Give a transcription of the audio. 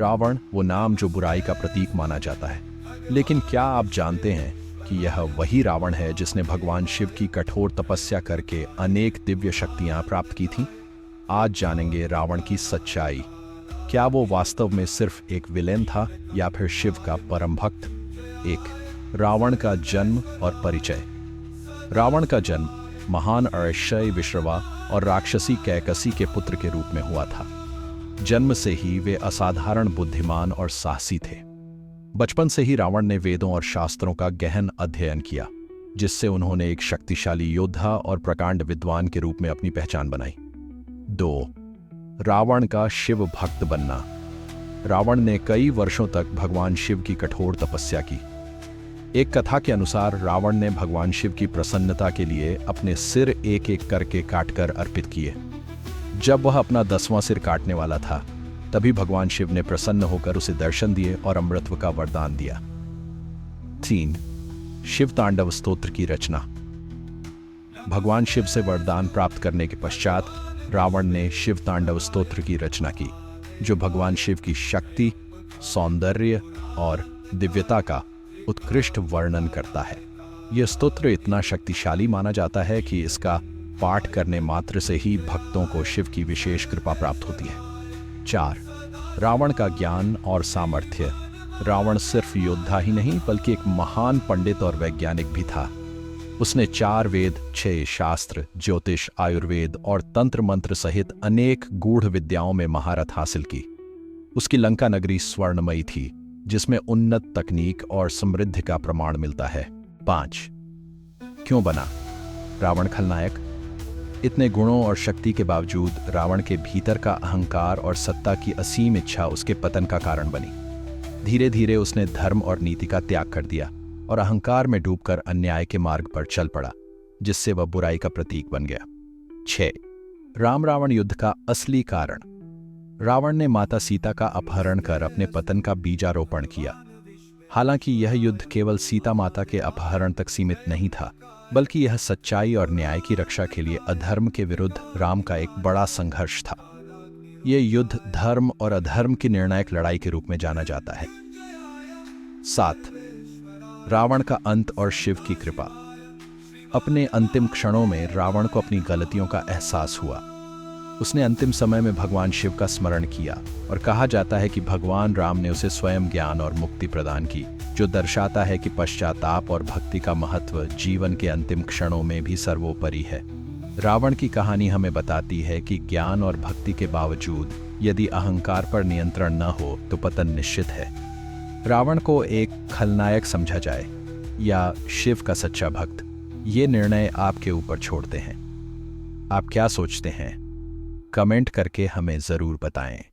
रावण वो नाम जो बुराई का प्रतीक माना जाता है, लेकिन क्या आप जानते हैं कि यह वही रावण है जिसने भगवान शिव की कठोर तपस्या करके अनेक दिव्य शक्तियां प्राप्त की थीं? आज जानेंगे रावण की सच्चाई। क्या वो वास्तव में सिर्फ एक विलेन था या फिर शिव का परम भक्त? एक, रावण का जन्म और परिचय। रावण का जन्म महान अक्षय विश्रवा और राक्षसी कैकसी के पुत्र के रूप में हुआ था। जन्म से ही वे असाधारण बुद्धिमान और साहसी थे। बचपन से ही रावण ने वेदों और शास्त्रों का गहन अध्ययन किया, जिससे उन्होंने एक शक्तिशाली योद्धा और प्रकांड विद्वान के रूप में अपनी पहचान बनाई। 2. रावण का शिव भक्त बनना। रावण ने कई वर्षों तक भगवान शिव की कठोर तपस्या की। एक कथा के अनुसार रावण ने भगवान शिव की प्रसन्नता के लिए अपने सिर एक एक करके काटकर अर्पित किए। जब वह अपना 10वां सिर काटने वाला था, तभी भगवान शिव ने प्रसन्न होकर उसे दर्शन दिए और अमृतत्व का वरदान दिया। 3. शिव तांडव स्तोत्र की रचना। भगवान शिव से वरदान प्राप्त करने के पश्चात रावण ने शिव तांडव स्तोत्र की रचना की, जो भगवान शिव की शक्ति, सौंदर्य और दिव्यता का उत्कृष्ट वर्णन करता है। यह स्तोत्र इतना शक्तिशाली माना जाता है कि इसका पाठ करने मात्र से ही भक्तों को शिव की विशेष कृपा प्राप्त होती है। 4. रावण का ज्ञान और सामर्थ्य। रावण सिर्फ योद्धा ही नहीं बल्कि एक महान पंडित और वैज्ञानिक भी था। उसने 4 वेद, 6 शास्त्र, ज्योतिष, आयुर्वेद और तंत्र मंत्र सहित अनेक गूढ़ विद्याओं में महारत हासिल की। उसकी लंका नगरी स्वर्णमयी थी, जिसमें उन्नत तकनीक और समृद्धि का प्रमाण मिलता है। 5. क्यों बना रावण खलनायक? इतने गुणों और शक्ति के बावजूद रावण के भीतर का अहंकार और सत्ता की असीम इच्छा उसके पतन का कारण बनी। धीरे धीरे उसने धर्म और नीति का त्याग कर दिया और अहंकार में डूबकर अन्याय के मार्ग पर चल पड़ा, जिससे वह बुराई का प्रतीक बन गया। 6. राम रावण युद्ध का असली कारण। रावण ने माता सीता का अपहरण कर अपने पतन का बीजारोपण किया। हालांकि यह युद्ध केवल सीता माता के अपहरण तक सीमित नहीं था, बल्कि यह सच्चाई और न्याय की रक्षा के लिए अधर्म के विरुद्ध राम का एक बड़ा संघर्ष था। यह युद्ध धर्म और अधर्म की निर्णायक लड़ाई के रूप में जाना जाता है। 7. रावण का अंत और शिव की कृपा। अपने अंतिम क्षणों में रावण को अपनी गलतियों का एहसास हुआ। उसने अंतिम समय में भगवान शिव का स्मरण किया और कहा जाता है कि भगवान राम ने उसे स्वयं ज्ञान और मुक्ति प्रदान की, जो दर्शाता है कि पश्चाताप और भक्ति का महत्व जीवन के अंतिम क्षणों में भी सर्वोपरि है। रावण की कहानी हमें बताती है कि ज्ञान और भक्ति के बावजूद यदि अहंकार पर नियंत्रण न हो तो पतन निश्चित है। रावण को एक खलनायक समझा जाए या शिव का सच्चा भक्त, ये निर्णय आपके ऊपर छोड़ते हैं। आप क्या सोचते हैं? कमेंट करके हमें ज़रूर बताएं।